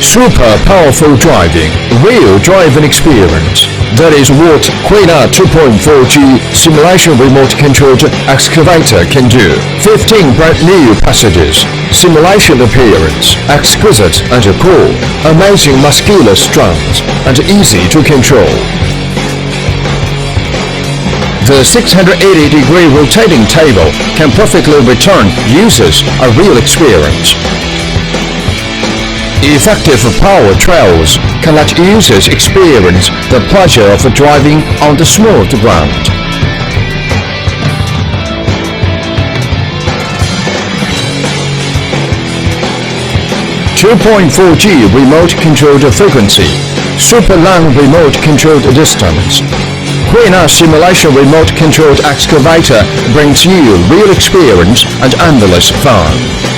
Super powerful driving, real driving experience. That is what Quina 2.4G simulation remote-controlled excavator can do. 15 brand new passages, simulation appearance, exquisite and cool, amazing muscular strength, and easy to control. The 680-degree rotating table can perfectly return users a real experience. Effective power trails can let users experience the pleasure of driving on the smooth ground. .4G remote-controlled frequency, super long remote-controlled distance. Quina simulation remote-controlled excavator brings you real experience and endless fun.